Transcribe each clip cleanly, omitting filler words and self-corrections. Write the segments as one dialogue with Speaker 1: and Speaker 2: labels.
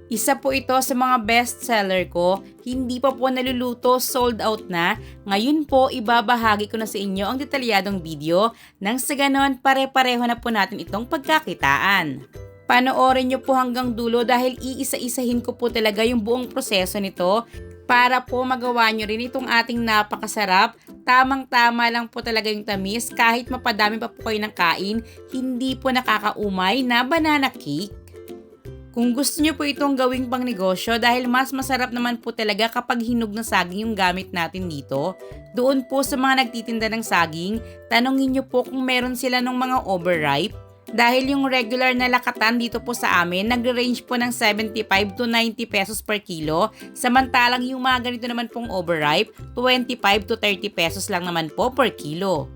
Speaker 1: Isa po ito sa mga best seller ko, hindi pa po naluluto, sold out na. Ngayon po, ibabahagi ko na sa inyo ang detalyadong video nang sa ganon pare-pareho na po natin itong pagkakitaan. Panoorin nyo po hanggang dulo dahil iisa-isahin ko po talaga yung buong proseso nito para po magawa nyo rin itong ating napakasarap. Tamang-tama lang po talaga yung tamis kahit mapadami pa po kayo ng kain, hindi po nakakaumay na banana cake. Kung gusto nyo po itong gawing pang negosyo dahil mas masarap naman po talaga kapag hinog na saging yung gamit natin dito, doon po sa mga nagtitinda ng saging, tanongin nyo po kung meron sila ng mga overripe. Dahil yung regular na lakatan dito po sa amin, nagre-range po ng 75 to 90 pesos per kilo, samantalang yung mga ganito naman pong overripe, 25 to 30 pesos lang naman po per kilo.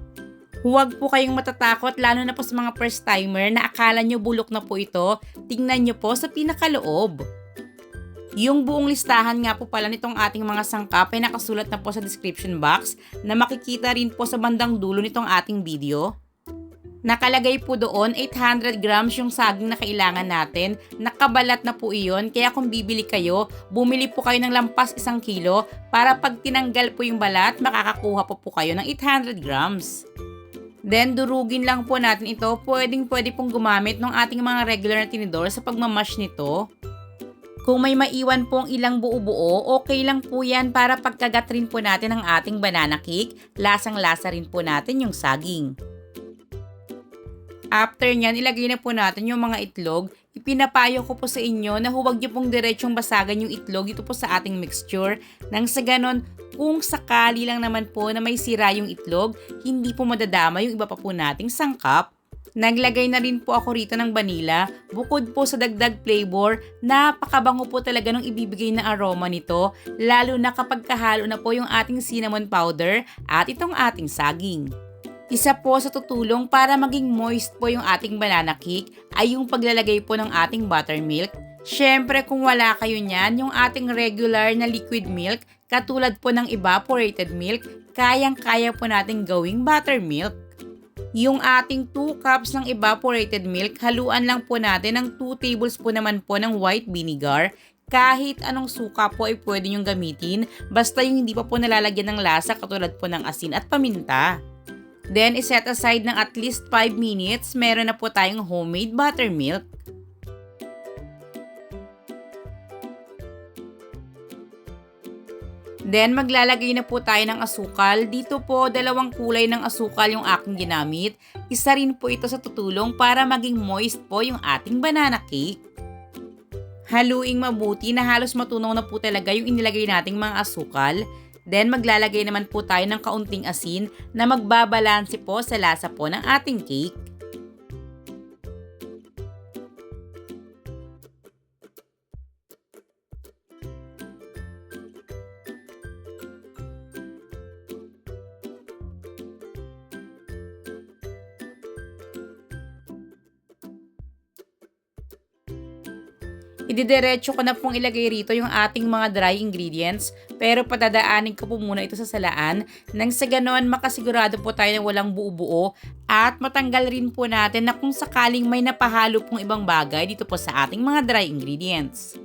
Speaker 1: Huwag po kayong matatakot lalo na po sa mga first timer na akala nyo bulok na po ito, tingnan nyo po sa pinakaloob. Yung buong listahan nga po pala nitong ating mga sangkap ay nakasulat na po sa description box na makikita rin po sa bandang dulo nitong ating video. Nakalagay po doon 800 grams yung saging na kailangan natin, nakabalat na po iyon kaya kung bibili kayo, bumili po kayo ng lampas 1 kilo para pag tinanggal po yung balat, makakakuha po kayo ng 800 grams. Then, durugin lang po natin ito. Pwede pong gumamit ng ating mga regular na tinidor sa pagmamash nito. Kung may maiwan pong ilang buo-buo, okay lang po yan para pagkagat rin po natin ang ating banana cake. Lasang-lasa rin po natin yung saging. After nyan, ilagay na po natin yung mga itlog. Ipinapayo ko po sa inyo na huwag nyo pong diretsong basagan yung itlog dito po sa ating mixture. Nang sa ganon, kung sakali lang naman po na may sira yung itlog, hindi po madadama yung iba pa po nating sangkap. Naglagay na rin po ako rito ng vanilla. Bukod po sa dagdag flavor, napakabango po talaga ng ibibigay na aroma nito, lalo na kapag kahalo na po yung ating cinnamon powder at itong ating saging. Isa po sa tutulong para maging moist po yung ating banana cake ay yung paglalagay po ng ating buttermilk. Syempre kung wala kayo niyan, yung ating regular na liquid milk, katulad po ng evaporated milk, kayang-kaya po natin gawing buttermilk. Yung ating 2 cups ng evaporated milk, haluan lang po natin ng 2 tablespoon naman po ng white vinegar. Kahit anong suka po ay pwede nyong gamitin, basta yung hindi pa po nalalagyan ng lasa katulad po ng asin at paminta. Then, iset aside ng at least 5 minutes, meron na po tayong homemade buttermilk. Then, maglalagay na po tayo ng asukal. Dito po, 2 kulay ng asukal yung aking ginamit. Isa rin po ito sa tutulong para maging moist po yung ating banana cake. Haluing mabuti na halos matunaw na po talaga yung inilagay nating mga asukal. Then, maglalagay naman po tayo ng kaunting asin na magbabalanse po sa lasa po ng ating cake. Ididiretso ko na pong ilagay rito yung ating mga dry ingredients, pero patadaanin ko po muna ito sa salaan nang sa ganon makasigurado po tayo na walang buo-buo at matanggal rin po natin na kung sakaling may napahalo pong ibang bagay dito po sa ating mga dry ingredients.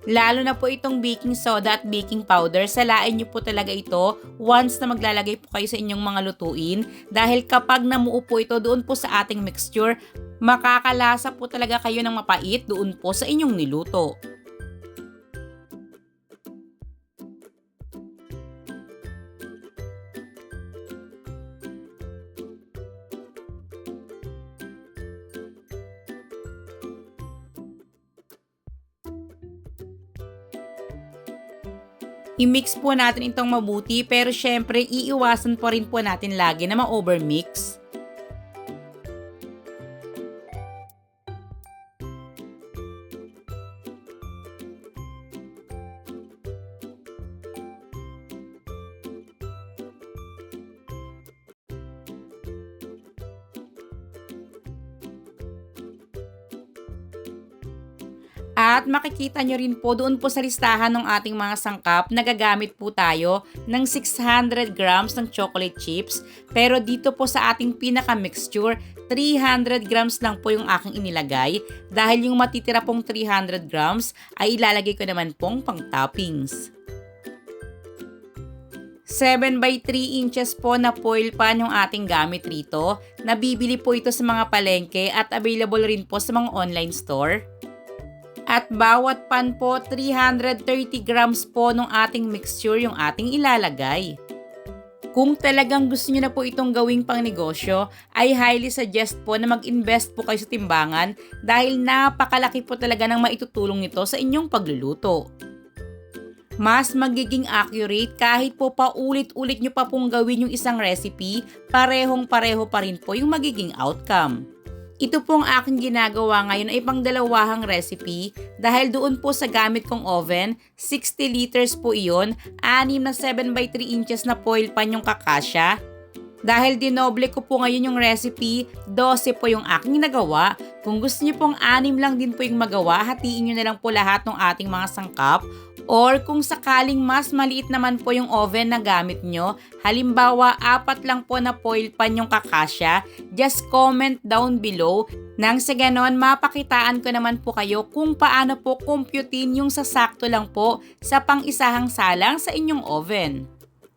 Speaker 1: Lalo na po itong baking soda at baking powder, salain nyo po talaga ito once na maglalagay po kayo sa inyong mga lutuin dahil kapag namuo po ito doon po sa ating mixture, makakalasa po talaga kayo ng mapait doon po sa inyong niluto. I-mix po natin itong mabuti pero syempre iiwasan po rin po natin lagi na ma-overmix. At makikita nyo rin po doon po sa listahan ng ating mga sangkap, nagagamit po tayo ng 600 grams ng chocolate chips. Pero dito po sa ating pinaka-mixture, 300 grams lang po yung aking inilagay dahil yung matitira pong 300 grams ay ilalagay ko naman pong pang toppings. 7 by 3 inches po na foil pan yung ating gamit rito. Nabibili po ito sa mga palengke at available rin po sa mga online store. At bawat pan po 330 grams po ng ating mixture yung ating ilalagay. Kung talagang gusto niyo na po itong gawing pang negosyo, ay highly suggest po na mag-invest po kayo sa timbangan dahil napakalaki po talaga ng maitutulong nito sa inyong pagluluto. Mas magiging accurate kahit po paulit-ulit nyo pa pong gawin yung isang recipe, parehong-pareho pa rin po yung magiging outcome. Ito pong aking ginagawa ngayon ay pangdalawahang recipe dahil doon po sa gamit kong oven, 60 liters po iyon, 6 na 7 by 3 inches na foil pan yung kakasya. Dahil dinoble ko po ngayon yung recipe, 12 po yung aking nagawa. Kung gusto niyo pong 6 lang din po yung magawa, hatiin nyo na lang po lahat ng ating mga sangkap. Or kung sakaling mas maliit naman po yung oven na gamit nyo, halimbawa 4 lang po na foil pan yung kakasya, just comment down below nang sa ganon mapakitaan ko naman po kayo kung paano po computein yung sasakto lang po sa pang-isahang salang sa inyong oven.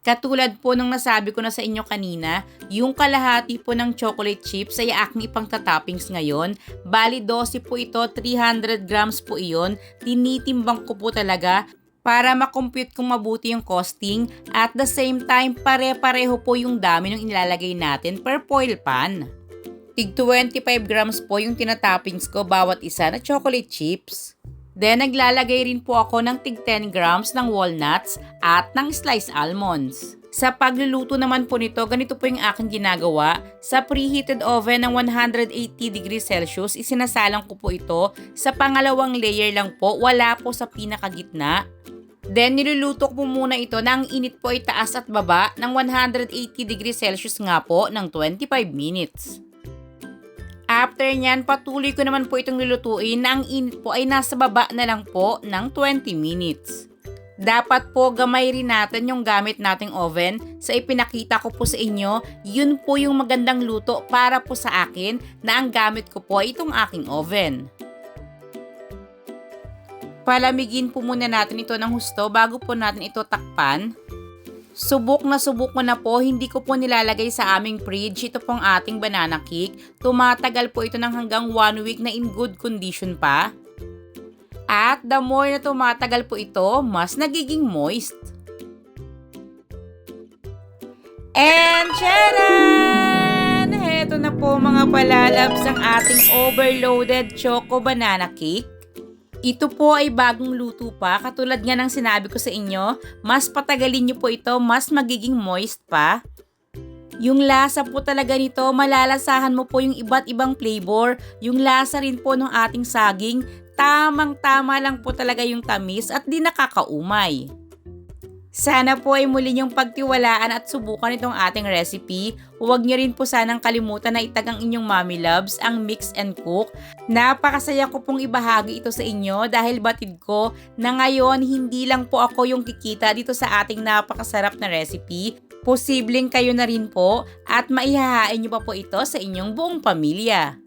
Speaker 1: Katulad po nung nasabi ko na sa inyo kanina, yung kalahati po ng chocolate chips ay aking ipang-toppings ngayon. Bali 12 po ito, 300 grams po iyon. Tinitimbang ko po talaga para makompute kung mabuti yung costing at the same time pare-pareho po yung dami ng inilalagay natin per foil pan. Tig 25 grams po yung tinatoppings ko bawat isa na chocolate chips. Then naglalagay rin po ako ng tig 10 grams ng walnuts at ng sliced almonds. Sa pagluluto naman po nito, ganito po yung aking ginagawa. Sa preheated oven ng 180 degrees Celsius, isinasalang ko po ito sa pangalawang layer lang po, wala po sa pinakagitna. Then niluluto ko po muna ito na ang init po ay taas at baba ng 180 degrees Celsius nga po ng 25 minutes. After nyan, patuloy ko naman po itong lulutuin na ang init po ay nasa baba na lang po ng 20 minutes. Dapat po gamay rin natin yung gamit nating oven. Sa ipinakita ko po sa inyo, yun po yung magandang luto para po sa akin na ang gamit ko po ay itong aking oven. Palamigin po muna natin ito ng husto bago po natin ito takpan. Subok ko na po, hindi ko po nilalagay sa aming fridge. Ito pong ating banana cake. Tumatagal po ito ng hanggang 1 week na in good condition pa. At the more na tumatagal po ito, mas nagiging moist. And charan! Heto na po mga palalabs ang ating overloaded choco banana cake. Ito po ay bagong luto pa, katulad nga ng sinabi ko sa inyo, mas patagalin nyo po ito, mas magiging moist pa. Yung lasa po talaga nito, malalasahan mo po yung iba't ibang flavor, yung lasa rin po ng ating saging, tamang-tama lang po talaga yung tamis at di nakakaumay. Sana po ay muli niyong pagtiwalaan at subukan itong ating recipe. Huwag niyo rin po sanang kalimutan na itag ang inyong mommy loves, ang Mix and Cook. Napakasaya ko pong ibahagi ito sa inyo dahil batid ko na ngayon hindi lang po ako yung kikita dito sa ating napakasarap na recipe. Posibleng kayo na rin po at maihahain niyo pa po ito sa inyong buong pamilya.